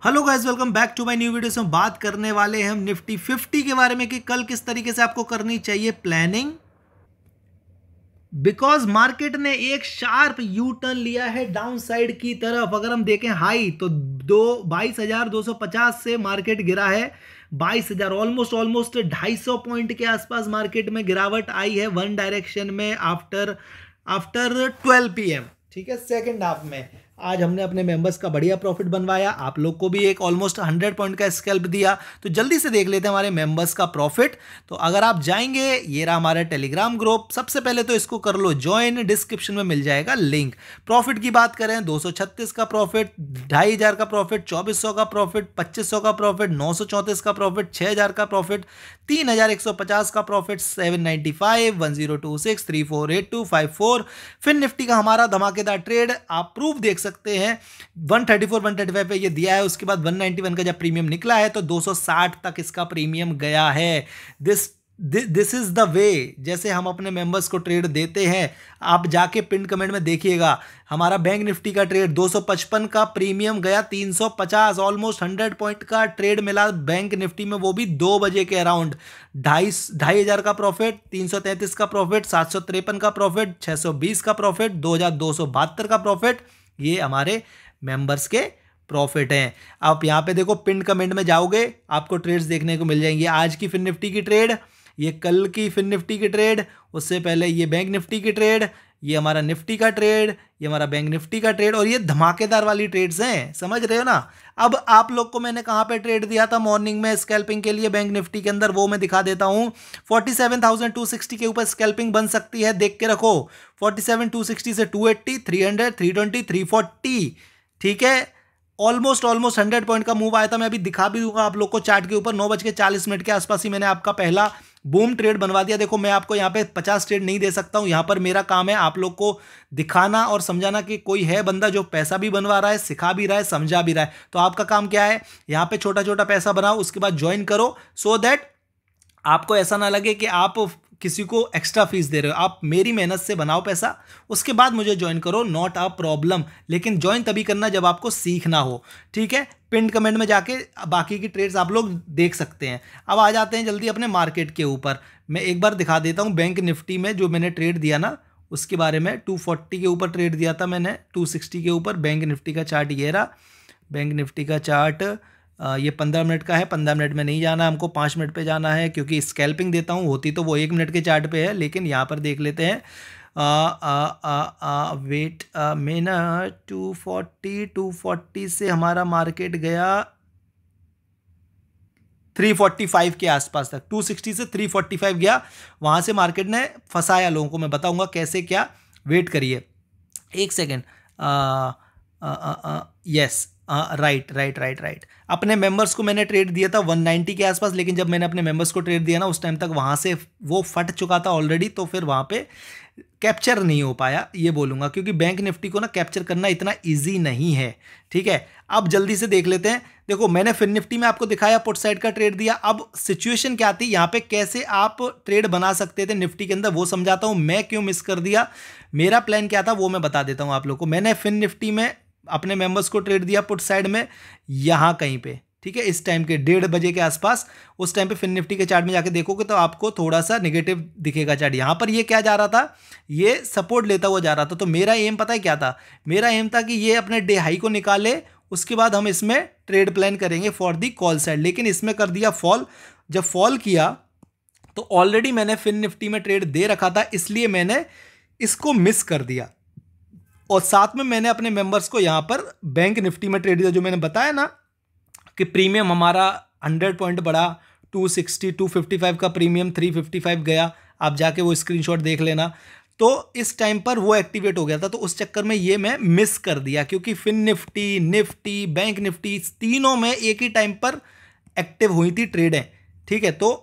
Hello guys, welcome back to my new video. में बात करने वाले हैं हम निफ्टी 50 के बारे में कि कल किस तरीके से आपको करनी चाहिए प्लानिंग, बिकॉज मार्केट ने एक शार्प यू टर्न लिया है डाउन साइड की तरफ। अगर हम देखें हाई तो 22,250 से मार्केट गिरा है 22,000, ऑलमोस्ट 250 पॉइंट के आसपास मार्केट में गिरावट आई है वन डायरेक्शन में आफ्टर 12 PM। ठीक है, सेकेंड हाफ में आज हमने अपने मेंबर्स का बढ़िया प्रॉफिट बनवाया, आप लोग को भी एक ऑलमोस्ट 100 पॉइंट का स्कैल्प दिया। तो जल्दी से देख लेते हैं हमारे मेंबर्स का प्रॉफिट। तो अगर आप जाएंगे, ये रहा हमारा टेलीग्राम ग्रुप, सबसे पहले तो इसको कर लो ज्वाइन, डिस्क्रिप्शन में मिल जाएगा लिंक। प्रॉफिट की बात करें 236 का प्रॉफिट, 2,500 का प्रॉफिट, 2,400 का प्रॉफिट, 2,500 का प्रॉफिट, 934 का प्रॉफिट, 6,000 का प्रॉफिट, 3,150 का प्रॉफिट, 795, 1026, 3482, 54। फिर निफ्टी का हमारा धमाकेदार ट्रेड आप प्रूफ देख सकते हैं 134 135 पे ये दिया है। उसके बाद 191 का जब प्रीमियम निकला है तो 260 तक इसका प्रीमियम गया है। दिस इज द वे जैसे हम अपने मेंबर्स को ट्रेड देते हैं। आप जाके पिन कमेंट में देखिएगा, हमारा बैंक निफ्टी का ट्रेड 255 का प्रीमियम गया 350, ऑलमोस्ट 100 पॉइंट का ट्रेड मिला बैंक निफ्टी में, वो भी 2 बजे के अराउंड। 2,500 का प्रॉफिट, 333 का प्रॉफिट, 753 का प्रॉफिट, 620 का प्रॉफिट, 2,272 का प्रॉफिट। ये हमारे मेंबर्स के प्रॉफिट हैं। आप यहां पे देखो, पिन कमेंट में जाओगे आपको ट्रेड्स देखने को मिल जाएंगी। आज की फिन निफ्टी की ट्रेड, ये कल की फिन निफ्टी की ट्रेड, उससे पहले ये बैंक निफ्टी की ट्रेड, ये हमारा निफ्टी का ट्रेड, ये हमारा बैंक निफ्टी का ट्रेड, और ये धमाकेदार वाली ट्रेड्स हैं, समझ रहे हो ना। अब आप लोग को मैंने कहां पे ट्रेड दिया था मॉर्निंग में स्कैल्पिंग के लिए बैंक निफ्टी के अंदर, वो मैं दिखा देता हूं। 47,260 के ऊपर स्कैल्पिंग बन सकती है, देख के रखो। 47,260 से 280, 300, 320, 340। ठीक है, ऑलमोस्ट 100 पॉइंट का मूव आया था। मैं अभी दिखा भी दूंगा आप लोग को चार्ट के ऊपर। 9:40 के आसपास ही मैंने आपका पहला बूम ट्रेड बनवा दिया। देखो, मैं आपको यहाँ पे 50 ट्रेड नहीं दे सकता हूँ, यहाँ पर मेरा काम है आप लोग को दिखाना और समझाना कि कोई है बंदा जो पैसा भी बनवा रहा है, सिखा भी रहा है, समझा भी रहा है। तो आपका काम क्या है, यहाँ पे छोटा छोटा पैसा बनाओ, उसके बाद ज्वाइन करो, सो दैट आपको ऐसा ना लगे कि आप किसी को एक्स्ट्रा फीस दे रहे हो। आप मेरी मेहनत से बनाओ पैसा, उसके बाद मुझे ज्वाइन करो, नॉट अ प्रॉब्लम। लेकिन ज्वाइन तभी करना जब आपको सीखना हो। ठीक है, पिन कमेंट में जाके बाकी की ट्रेड्स आप लोग देख सकते हैं। अब आ जाते हैं जल्दी अपने मार्केट के ऊपर। मैं एक बार दिखा देता हूं बैंक निफ्टी में जो मैंने ट्रेड दिया ना, उसके बारे में। 240 के ऊपर ट्रेड दिया था मैंने, 260 के ऊपर। बैंक निफ्टी का चार्ट ये रहा, बैंक निफ्टी का चार्ट ये 15 मिनट का है। 15 मिनट में नहीं जाना हमको, 5 मिनट पे जाना है, क्योंकि स्कैल्पिंग देता हूँ होती तो वो 1 मिनट के चार्ट पे है, लेकिन यहाँ पर देख लेते हैं। वेट मिनट, 240 से हमारा मार्केट गया 345 के आसपास तक। 260 से 345 गया, वहाँ से मार्केट ने फंसाया लोगों को। मैं बताऊँगा कैसे क्या, वेट करिए एक सेकेंड। Yes, right. अपने मेंबर्स को मैंने ट्रेड दिया था 190 के आसपास, लेकिन जब मैंने अपने मेंबर्स को ट्रेड दिया ना, उस टाइम तक वहाँ से वो फट चुका था ऑलरेडी, तो फिर वहाँ पे कैप्चर नहीं हो पाया, ये बोलूँगा, क्योंकि बैंक निफ्टी को ना कैप्चर करना इतना ईजी नहीं है। ठीक है, अब जल्दी से देख लेते हैं। देखो, मैंने फिन निफ्टी में आपको दिखाया, पुट साइड का ट्रेड दिया। अब सिचुएशन क्या थी यहाँ पे, कैसे आप ट्रेड बना सकते थे निफ्टी के अंदर, वो समझाता हूँ। मैं क्यों मिस कर दिया, मेरा प्लान क्या था, वो मैं बता देता हूँ आप लोग को। मैंने फिन निफ्टी में अपने मेंबर्स को ट्रेड दिया पुट साइड में, यहाँ कहीं पे। ठीक है, इस टाइम के 1:30 बजे के आसपास। उस टाइम पे फिन निफ्टी के चार्ट में जाके देखोगे तो आपको थोड़ा सा नेगेटिव दिखेगा चार्ट। यहाँ पर ये क्या जा रहा था, ये सपोर्ट लेता हुआ जा रहा था। तो मेरा एम पता है क्या था, मेरा एम था कि ये अपने डे हाई को निकाले, उसके बाद हम इसमें ट्रेड प्लान करेंगे फॉर दी कॉल साइड। लेकिन इसमें कर दिया फॉल। जब फॉल किया तो ऑलरेडी मैंने फिन निफ्टी में ट्रेड दे रखा था, इसलिए मैंने इसको मिस कर दिया। और साथ में मैंने अपने मेंबर्स को यहाँ पर बैंक निफ्टी में ट्रेड दिया, जो मैंने बताया ना कि प्रीमियम हमारा 100 पॉइंट बढ़ा, 260 255 का प्रीमियम 355 गया। आप जाके वो स्क्रीनशॉट देख लेना। तो इस टाइम पर वो एक्टिवेट हो गया था, तो उस चक्कर में ये मैं मिस कर दिया, क्योंकि फिन निफ्टी, निफ्टी, बैंक निफ्टी तीनों में एक ही टाइम पर एक्टिव हुई थी ट्रेडें। ठीक है, तो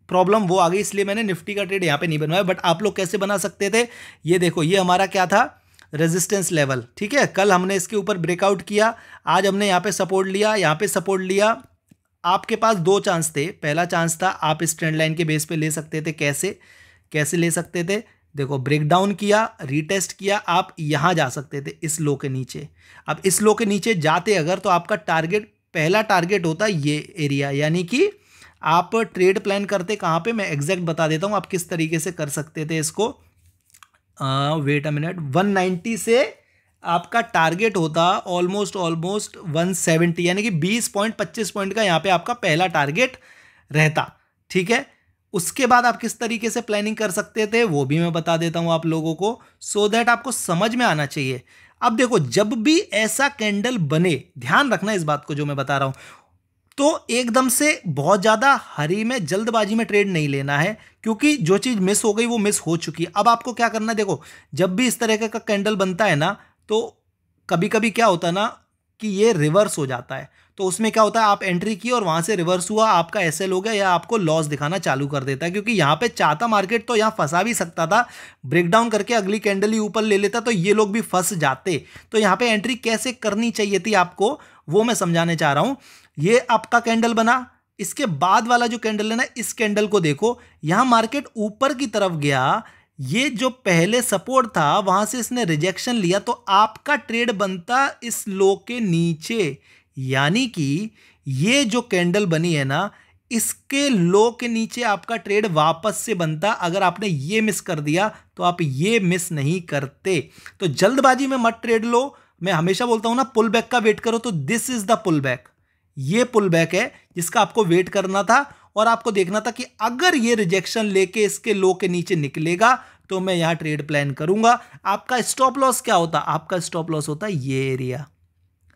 प्रॉब्लम वो आ गई, इसलिए मैंने निफ्टी का ट्रेड यहाँ पे नहीं बनवाया। बट आप लोग कैसे बना सकते थे, ये देखो, ये हमारा क्या था, रेजिस्टेंस लेवल। ठीक है, कल हमने इसके ऊपर ब्रेकआउट किया, आज हमने यहाँ पे सपोर्ट लिया, यहाँ पे सपोर्ट लिया। आपके पास 2 चांस थे। पहला चांस था आप इस ट्रेंड लाइन के बेस पे ले सकते थे। कैसे ले सकते थे, देखो, ब्रेकडाउन किया, रीटेस्ट किया, आप यहाँ जा सकते थे इस लो के नीचे। अब इस लो के नीचे जाते अगर, तो आपका टारगेट पहला टारगेट होता है ये एरिया, यानी कि आप ट्रेड प्लान करते कहाँ पे, मैं एग्जैक्ट बता देता हूँ आप किस तरीके से कर सकते थे इसको। वेट अ मिनट, 190 से आपका टारगेट होता ऑलमोस्ट 170, यानी कि 20.25 पॉइंट का यहाँ पे आपका पहला टारगेट रहता। ठीक है, उसके बाद आप किस तरीके से प्लानिंग कर सकते थे वो भी मैं बता देता हूं आप लोगों को, सो दैट आपको समझ में आना चाहिए। अब देखो, जब भी ऐसा कैंडल बने, ध्यान रखना इस बात को जो मैं बता रहा हूं, तो एकदम से बहुत ज्यादा हरी में, जल्दबाजी में ट्रेड नहीं लेना है, क्योंकि जो चीज मिस हो गई वो मिस हो चुकी है। अब आपको क्या करना है, देखो जब भी इस तरह का कैंडल बनता है ना, तो कभी कभी क्या होता है ना कि ये रिवर्स हो जाता है, तो उसमें क्या होता है, आप एंट्री की और वहां से रिवर्स हुआ, आपका एसएल हो गया या आपको लॉस दिखाना चालू कर देता है, क्योंकि यहां पे चाहता मार्केट तो यहां फंसा भी सकता था, ब्रेकडाउन करके अगली कैंडल ही ऊपर ले लेता, तो ये लोग भी फंस जाते। तो यहां पे एंट्री कैसे करनी चाहिए थी आपको, वो मैं समझाने चाह रहा हूं। ये आपका कैंडल बना, इसके बाद वाला जो कैंडल है ना, इस कैंडल को देखो, यहां मार्केट ऊपर की तरफ गया, ये जो पहले सपोर्ट था वहां से इसने रिजेक्शन लिया, तो आपका ट्रेड बनता इस लो के नीचे, यानी कि ये जो कैंडल बनी है ना, इसके लो के नीचे आपका ट्रेड वापस से बनता। अगर आपने ये मिस कर दिया तो आप ये मिस नहीं करते। तो जल्दबाजी में मत ट्रेड लो, मैं हमेशा बोलता हूं ना, पुल बैक का वेट करो, तो this is the pull back, ये पुल बैक है जिसका आपको वेट करना था, और आपको देखना था कि अगर ये रिजेक्शन लेके इसके लो के नीचे निकलेगा तो मैं यहां ट्रेड प्लान करूंगा। आपका स्टॉप लॉस क्या होता, आपका स्टॉप लॉस होता है ये एरिया,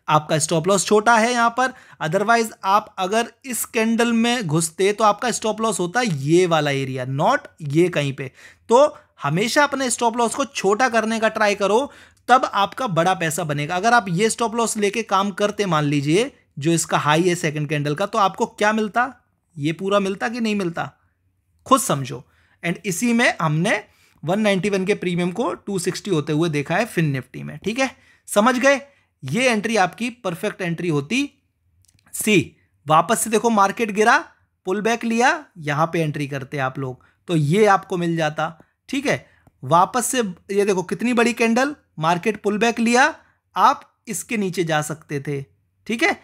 आपका स्टॉप लॉस छोटा है यहां पर, अदरवाइज आप अगर इस कैंडल में घुसते तो आपका स्टॉप लॉस होता है ये वाला एरिया, नॉट ये कहीं पे। तो हमेशा अपने स्टॉप लॉस को छोटा करने का ट्राई करो, तब आपका बड़ा पैसा बनेगा। अगर आप ये स्टॉप लॉस लेके काम करते, मान लीजिए जो इसका हाई है सेकंड कैंडल का, तो आपको क्या मिलता, ये पूरा मिलता कि नहीं मिलता, खुद समझो। एंड इसी में हमने 191 के प्रीमियम को 260 होते हुए देखा है फिन निफ्टी में। ठीक है, समझ गए, ये एंट्री आपकी परफेक्ट एंट्री होती। सी, वापस से देखो मार्केट गिरा, पुल बैक लिया, यहां पे एंट्री करते आप लोग, तो ये आपको मिल जाता। ठीक है, वापस से ये देखो कितनी बड़ी कैंडल, मार्केट पुल बैक लिया, आप इसके नीचे जा सकते थे। ठीक है,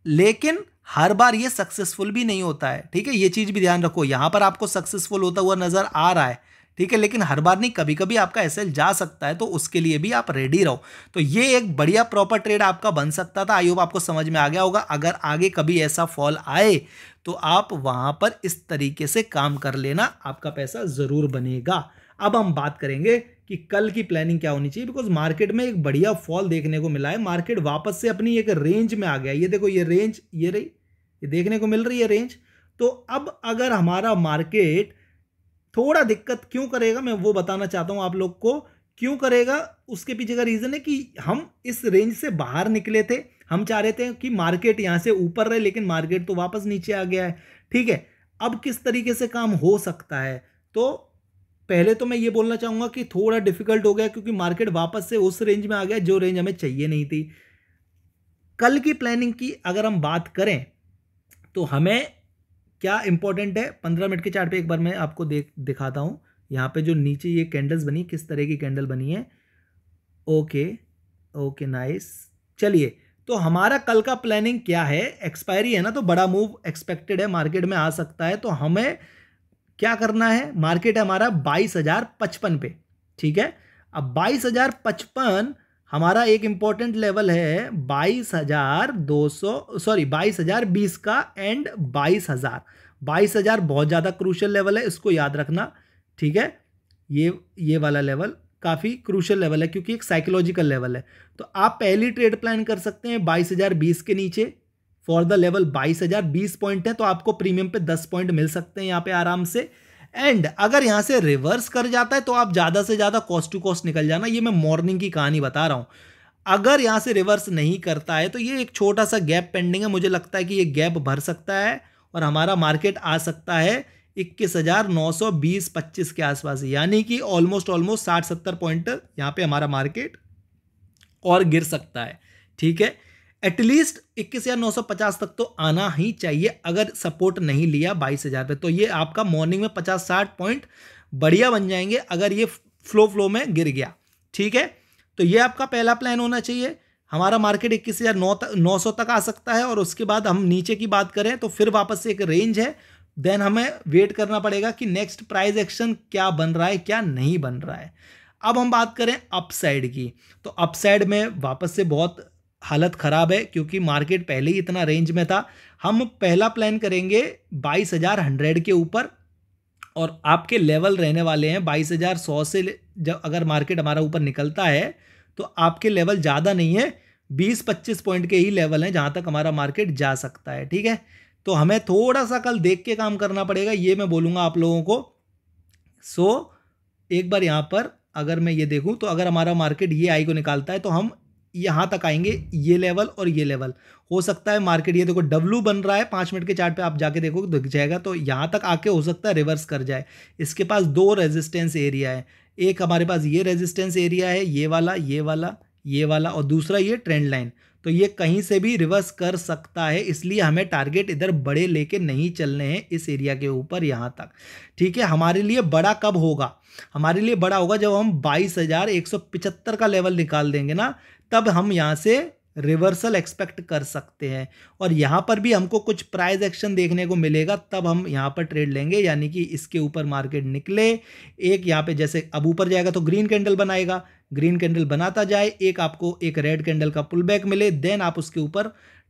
लेकिन हर बार ये सक्सेसफुल भी नहीं होता है। ठीक है, ये चीज भी ध्यान रखो, यहां पर आपको सक्सेसफुल होता हुआ नजर आ रहा है, ठीक है, लेकिन हर बार नहीं, कभी कभी आपका एसएल जा सकता है, तो उसके लिए भी आप रेडी रहो। तो ये एक बढ़िया प्रॉपर ट्रेड आपका बन सकता था। आई होप आपको समझ में आ गया होगा। अगर आगे कभी ऐसा फॉल आए तो आप वहां पर इस तरीके से काम कर लेना, आपका पैसा जरूर बनेगा। अब हम बात करेंगे कि कल की प्लानिंग क्या होनी चाहिए, बिकॉज मार्केट में एक बढ़िया फॉल देखने को मिला है, मार्केट वापस से अपनी एक रेंज में आ गया। ये देखो, ये रेंज, ये रही, ये देखने को मिल रही है रेंज। तो अब अगर हमारा मार्केट थोड़ा दिक्कत क्यों करेगा, मैं वो बताना चाहता हूं आप लोग को, क्यों करेगा उसके पीछे का रीजन है कि हम इस रेंज से बाहर निकले थे, हम चाह रहे थे कि मार्केट यहां से ऊपर रहे, लेकिन मार्केट तो वापस नीचे आ गया है। ठीक है, अब किस तरीके से काम हो सकता है, तो पहले तो मैं ये बोलना चाहूंगा कि थोड़ा डिफिकल्ट हो गया, क्योंकि मार्केट वापस से उस रेंज में आ गया जो रेंज हमें चाहिए नहीं थी। कल की प्लानिंग की अगर हम बात करें तो हमें क्या इंपॉर्टेंट है, 15 मिनट के चार्ट पे एक बार मैं आपको दिखाता हूं। यहां पे जो नीचे ये कैंडल्स बनी, किस तरह की कैंडल बनी है। Okay okay, nice. चलिए, तो हमारा कल का प्लानिंग क्या है, एक्सपायरी है ना, तो बड़ा मूव एक्सपेक्टेड है, मार्केट में आ सकता है। तो हमें क्या करना है, मार्केट है हमारा 22,055 पे। ठीक है, अब 22,055 हमारा एक इंपॉर्टेंट लेवल है, 22,20 का एंड 22,000 बहुत ज़्यादा क्रूशियल लेवल है, इसको याद रखना। ठीक है, ये वाला लेवल काफ़ी क्रूशियल लेवल है, क्योंकि एक साइकोलॉजिकल लेवल है। तो आप पहली ट्रेड प्लान कर सकते हैं 22,020 के नीचे फॉर द लेवल 22,020 पॉइंट है, तो आपको प्रीमियम पे 10 पॉइंट मिल सकते हैं यहाँ पे आराम से। एंड अगर यहां से रिवर्स कर जाता है तो आप ज्यादा से ज्यादा कॉस्ट टू कॉस्ट निकल जाना, ये मैं मॉर्निंग की कहानी बता रहा हूं। अगर यहां से रिवर्स नहीं करता है तो ये एक छोटा सा गैप पेंडिंग है, मुझे लगता है कि ये गैप भर सकता है और हमारा मार्केट आ सकता है 21,920-25 के आसपास, यानी कि ऑलमोस्ट 60-70 पॉइंट यहां पे हमारा मार्केट और गिर सकता है। ठीक है, एटलीस्ट 21,950 तक तो आना ही चाहिए, अगर सपोर्ट नहीं लिया 22,000 पे, तो ये आपका मॉर्निंग में 50-60 पॉइंट बढ़िया बन जाएंगे अगर ये फ्लो में गिर गया। ठीक है, तो ये आपका पहला प्लान होना चाहिए। हमारा मार्केट 21,900 तक आ सकता है, और उसके बाद हम नीचे की बात करें तो फिर वापस से एक रेंज है, देन हमें वेट करना पड़ेगा कि नेक्स्ट प्राइस एक्शन क्या बन रहा है क्या नहीं बन रहा है। अब हम बात करें अपसाइड की, तो अपसाइड में वापस से बहुत हालत ख़राब है, क्योंकि मार्केट पहले ही इतना रेंज में था। हम पहला प्लान करेंगे 22,100 के ऊपर, और आपके लेवल रहने वाले हैं 22,100 से। जब अगर मार्केट हमारा ऊपर निकलता है तो आपके लेवल ज़्यादा नहीं है, 20-25 पॉइंट के ही लेवल हैं जहाँ तक हमारा मार्केट जा सकता है, ठीक है। तो हमें थोड़ा सा कल देख के काम करना पड़ेगा, ये मैं बोलूँगा आप लोगों को। एक बार यहाँ पर अगर मैं ये देखूँ तो अगर हमारा मार्केट ये आई को निकालता है तो हम यहाँ तक आएंगे, ये लेवल और ये लेवल। हो सकता है मार्केट, ये देखो डब्लू बन रहा है 5 मिनट के चार्ट पे, आप जाके देखो दिख जाएगा, तो यहाँ तक आके हो सकता है रिवर्स कर जाए। इसके पास 2 रेजिस्टेंस एरिया है, एक हमारे पास ये रेजिस्टेंस एरिया है, ये वाला ये वाला ये वाला, और दूसरा ये ट्रेंड लाइन। तो ये कहीं से भी रिवर्स कर सकता है, इसलिए हमें टारगेट इधर बड़े लेके नहीं चलने हैं इस एरिया के ऊपर यहाँ तक, ठीक है। हमारे लिए बड़ा कब होगा? हमारे लिए बड़ा होगा जब हम 22,175 का लेवल निकाल देंगे ना, तब हम यहाँ से रिवर्सल एक्सपेक्ट कर सकते हैं, और यहाँ पर भी हमको कुछ प्राइस एक्शन देखने को मिलेगा, तब हम यहाँ पर ट्रेड लेंगे। यानी कि इसके ऊपर मार्केट निकले, एक यहाँ पे जैसे अब ऊपर जाएगा तो ग्रीन कैंडल बनाएगा, ग्रीन कैंडल बनाता जाए, एक आपको एक रेड कैंडल का पुल बैक मिले, देन आप उसके ऊपर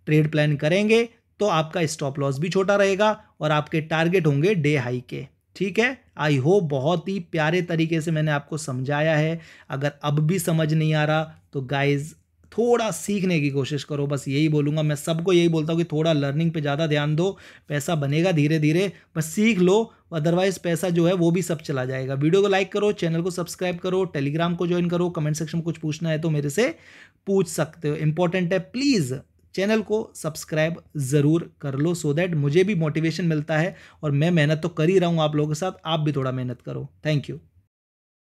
ट्रेड प्लान करेंगे, तो आपका स्टॉप लॉस भी छोटा रहेगा और आपके टारगेट होंगे डे हाई के, ठीक है। आई होप बहुत ही प्यारे तरीके से मैंने आपको समझाया है। अगर अब भी समझ नहीं आ रहा तो गाइज थोड़ा सीखने की कोशिश करो, बस यही बोलूँगा। मैं सबको यही बोलता हूँ कि थोड़ा लर्निंग पे ज़्यादा ध्यान दो, पैसा बनेगा धीरे धीरे, बस सीख लो, अदरवाइज पैसा जो है वो भी सब चला जाएगा। वीडियो को लाइक करो, चैनल को सब्सक्राइब करो, टेलीग्राम को ज्वाइन करो, कमेंट सेक्शन में कुछ पूछना है तो मेरे से पूछ सकते हो। इंपॉर्टेंट है, प्लीज़ चैनल को सब्सक्राइब ज़रूर कर लो, सो दैट मुझे भी मोटिवेशन मिलता है, और मैं मेहनत तो कर ही रहा हूँ आप लोगों के साथ, आप भी थोड़ा मेहनत करो। Thank you.